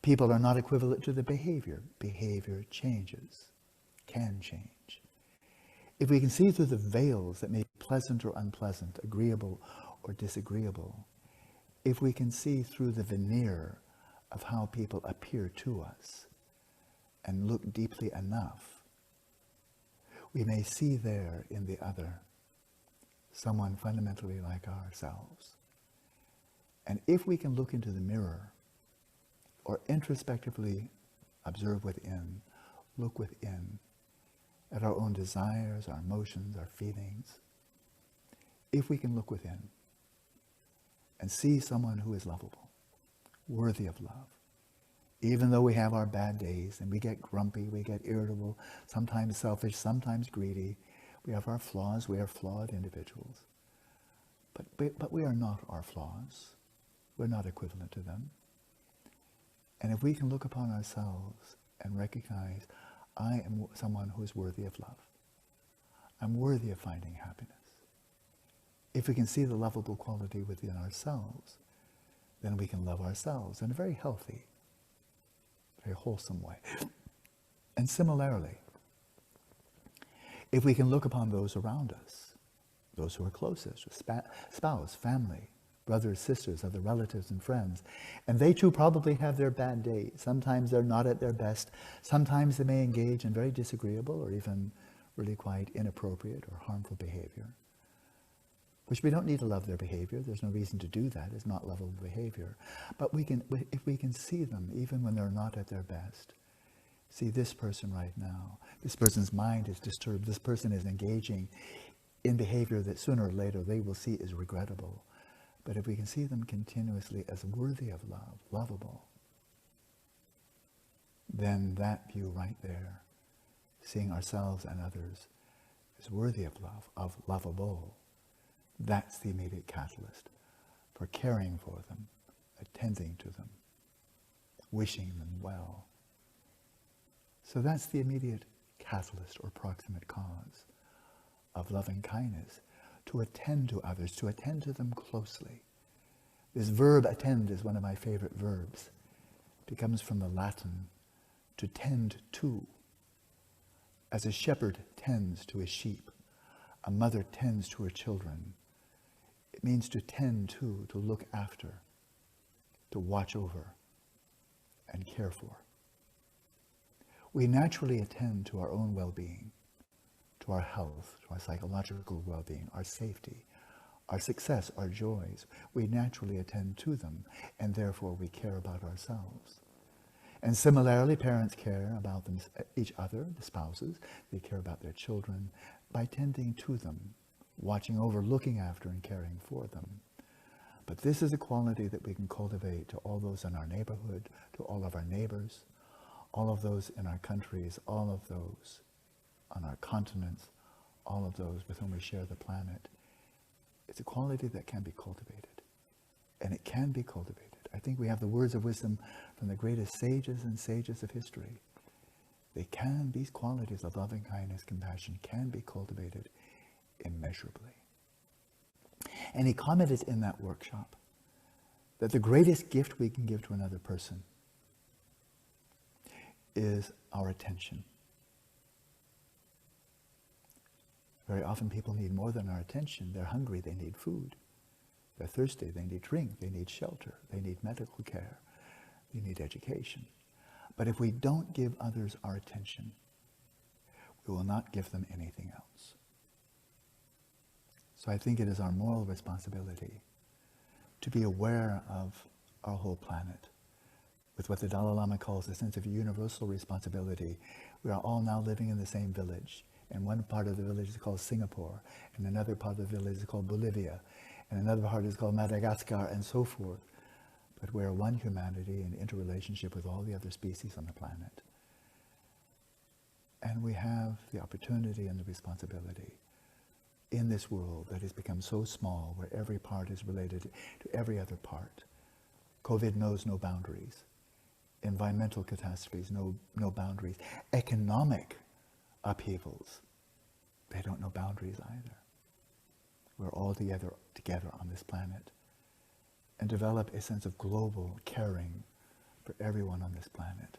People are not equivalent to the behavior. Behavior changes, can change. If we can see through the veils that may be pleasant or unpleasant, agreeable or disagreeable, if we can see through the veneer of how people appear to us and look deeply enough, we may see there in the other someone fundamentally like ourselves. And if we can look into the mirror or introspectively observe within, look within at our own desires, our emotions, our feelings, if we can look within and see someone who is lovable, worthy of love, even though we have our bad days and we get grumpy, we get irritable, sometimes selfish, sometimes greedy, we have our flaws, we are flawed individuals. But we are not our flaws. We're not equivalent to them. And if we can look upon ourselves and recognize, I am someone who is worthy of love. I'm worthy of finding happiness. If we can see the lovable quality within ourselves, then we can love ourselves in a very healthy, very wholesome way. And similarly, if we can look upon those around us, those who are closest, spouse, family, brothers, sisters, other relatives and friends, and they too probably have their bad days. Sometimes they're not at their best. Sometimes they may engage in very disagreeable or even really quite inappropriate or harmful behavior, which we don't need to love their behavior. There's no reason to do that. It's not lovable behavior. But if we can see them even when they're not at their best, see this person right now, this person's mind is disturbed, this person is engaging in behavior that sooner or later they will see is regrettable. But if we can see them continuously as worthy of love, lovable, then that view right there, seeing ourselves and others as worthy of love, of lovable, that's the immediate catalyst for caring for them, attending to them, wishing them well. So that's the immediate catalyst or proximate cause of loving kindness, to attend to others, to attend to them closely. This verb attend is one of my favorite verbs. It comes from the Latin, to tend to. As a shepherd tends to his sheep, a mother tends to her children. It means to tend to look after, to watch over, and care for. We naturally attend to our own well-being, to our health, to our psychological well-being, our safety, our success, our joys. We naturally attend to them, and therefore we care about ourselves. And similarly, parents care about each other, the spouses. They care about their children by tending to them, watching over, looking after, and caring for them. But this is a quality that we can cultivate to all those in our neighborhood, to all of our neighbors, all of those in our countries, all of those on our continents, all of those with whom we share the planet. It's a quality that can be cultivated. And it can be cultivated. I think we have the words of wisdom from the greatest sages and sages of history. These qualities of loving kindness, compassion can be cultivated immeasurably. And he commented in that workshop that the greatest gift we can give to another person is our attention. Very often people need more than our attention. They're hungry, they need food. They're thirsty, they need drink, they need shelter, they need medical care, they need education. But if we don't give others our attention, we will not give them anything else. So I think it is our moral responsibility to be aware of our whole planet, with what the Dalai Lama calls a sense of universal responsibility. We are all now living in the same village. And one part of the village is called Singapore, and another part of the village is called Bolivia, and another part is called Madagascar, and so forth. But we're one humanity in interrelationship with all the other species on the planet. And we have the opportunity and the responsibility in this world that has become so small, where every part is related to every other part. COVID knows no boundaries. Environmental catastrophes, no boundaries. Economic upheavals, they don't know boundaries either. We're all together on this planet, and develop a sense of global caring, for everyone on this planet.